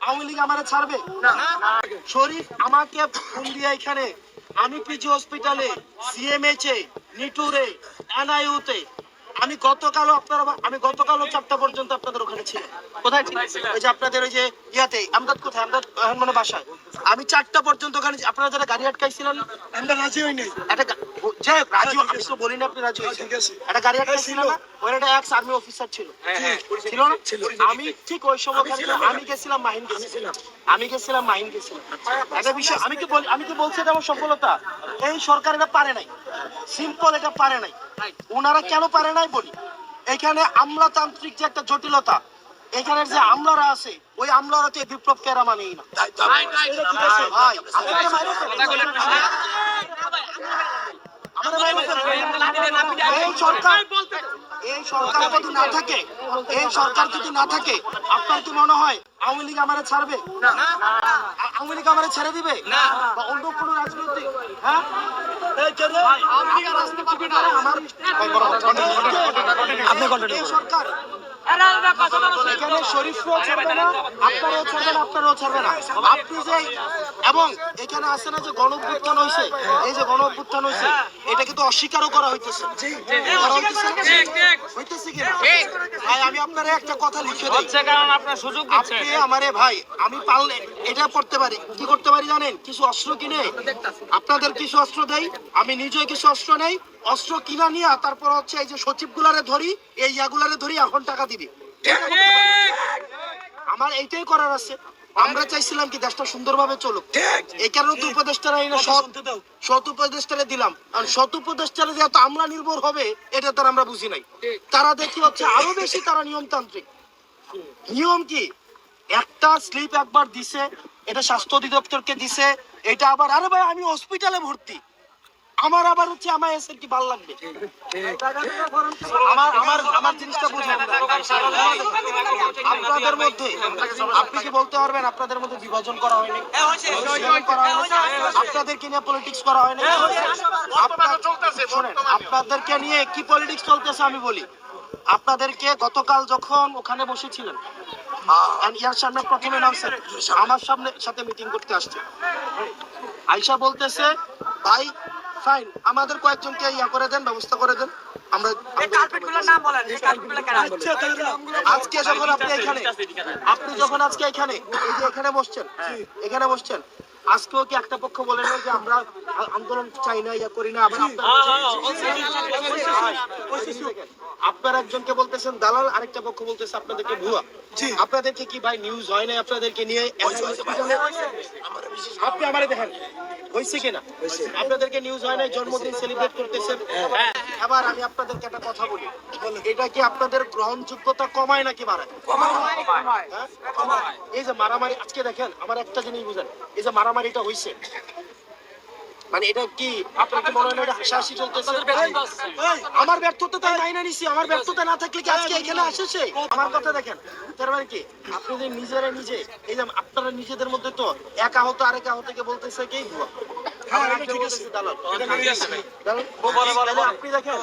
আওয়ামী লীগ আমারে ছাড়বে না। শরীফ আমাকে ফোন দিয়ে এখানে, আমি পিজি হসপিটালে, সিএমএইচে, নিটুরে, এনআইইউতে, আমি গতকালও 4টা পর্যন্ত আপনাদের ওখানে ছিলাম। কোথায় ছিলেন? ওই যে আপনাদের ওই যে ইয়াতে আমদাদ, কোথায় আমদাদ মানে বাসায়। আমি 4টা পর্যন্ত ওখানে, আপনারা যারা গাড়ি আটকাইছিলেন আমরা রাজি হই নাই। যাই হোক, রাজি, আমি তো বলিনি আপনি রাজি হয়েছেন। একটা গাড়ি আটকাইছিলেন না, ওই একটা এক্স আর্মি অফিসার ছিল, ছিল না? আমি ঠিক ওই সময় আমি গেছিলাম মাহিন, গেছিলাম একটা বিষয় আমি কি বলছি, এটা আমার সফলতা। এই সরকার এটা পারে নাই, সিম্পল, এটা পারে নাই। ওনারা কেন পারে নাই বলি, এখানে আমলাতান্ত্রিক যে একটা জটিলতা, এখানের যে আমলারা আছে, ওই আমলারা তো বিপ্লবকে এরা মানেই না। ভাই এই সরকার যদি না থাকে, আপনার কি মনে হয় আওয়ামী লীগ আমারে ছাড়বে? আওয়ামী লীগ আমারে ছেড়ে দিবে? বা অন্য কোন রাজনৈতিক, হ্যাঁ, সরকার এখানে শরীফও ছাড়বে না, আপনারাও ছাড়বে না। আপনি যে, এবং এখানে আছে না যে গণঅভ্যুত্থান হয়েছে, এই যে গণঅভ্যুত্থান হয়েছে, এটা কিন্তু অস্বীকারও করা হইতেছে। ভাই আমি আপনার একটা কথা লিখে দিই, আপনি আমারে, ভাই আমি পারলে এটা করতে পারি, কি করতে পারি জানেন? কিছু অস্ত্র কিনে আপনাদের কিছু অস্ত্র দেই, আমি নিজেও কিছু অস্ত্র নেই, অস্ত্র কিনা নিয়ে তারপর হচ্ছে এই যে সচিব গুলারে ধরি, এই ইয়াগুলারে ধরি, এখন টাকা দিবি। আমার এইটাই করার আছে। আমরা চাইছিলাম কি দেশটা সুন্দরভাবে চলুক, এই কারণে তো উপদেষ্টারা সৎ উপদেষ্টারে দিলাম। আর সৎ উপদেষ্টারে যে এত আমরা নির্ভর হবে, এটা তার আমরা বুঝি নাই। তারা দেখি হচ্ছে আরো বেশি তারা নিয়মতান্ত্রিক। নিয়ম কি, একটা স্লিপ একবার দিছে, এটা স্বাস্থ্য অধিদপ্তরকে দিছে, এটা আবার আরে ভাই আমি হসপিটালে ভর্তি, আমার আবার হচ্ছে আমার এসের কি ভালো লাগবে? আমার জিনিসটা বুঝেন। আপনাদের মধ্যে আপনি কি বলতে পারবেন আপনাদের মধ্যে বিভাজন করা হয়নি? আপনাদেরকে নিয়ে পলিটিক্স করা হয়নি? শোনেন, আপনাদেরকে নিয়ে কি পলিটিক্স চলতেছে আমি বলি। আপনাদেরকে গতকাল যখন ওখানে বসেছিলেন, ইয়ার সামনে প্রথমে নামছেন, আমার সাথে মিটিং করতে আসছে, আয়শা বলতেছে ভাই ফাইন, আমাদের কয়েকজনকে ইয়া করে দেন, ব্যবস্থা করে দেন। আমরা আজকে যখন আপনি যখন আজকে এখানে এই যে এখানে বসছেন, আজকেও কি একটা পক্ষ বলে না যে আমরা আন্দোলন চাই না, ইয়া করি না? আপনার একজনকে বলতেছেন দালাল, আরেকটা পক্ষ বলতেছে আপনাদেরকে ভুয়া। আপনাদেরকে কি ভাই নিউজ হয় না আপনাদেরকে নিয়ে? আপনি আমারে দেখেন হয়েছে কিনা, আপনাদেরকে নিউজ হয় না, জন্মদিন সেলিব্রেট করতেছেন। এবার আমি আপনাদেরকে একটা কথা বলি, এটা কি আপনাদের গ্রহণযোগ্যতা কমায় নাকি বাড়ায়? এই যে মারামারি আজকে দেখেন, আমার একটা জিনিস বুঝেন, এই যে মারামারিটা হয়েছে, মানে এটা কি আপনার কি মনে হয় এটা হাসাহাসি চলতেছে? আমার ব্যর্থতা তাই নাই না নিছি, আমার ব্যর্থতা না থাকলে কি আজকে এখানে আসেছে? আমার কথা দেখেন, তার মানে কি আপনাদের নিজে এই যে আপনারা নিজেদের মধ্যে তো এক আহত আরেক আহতকে বলতেছে কি ভুয়া, আপনি দেখেন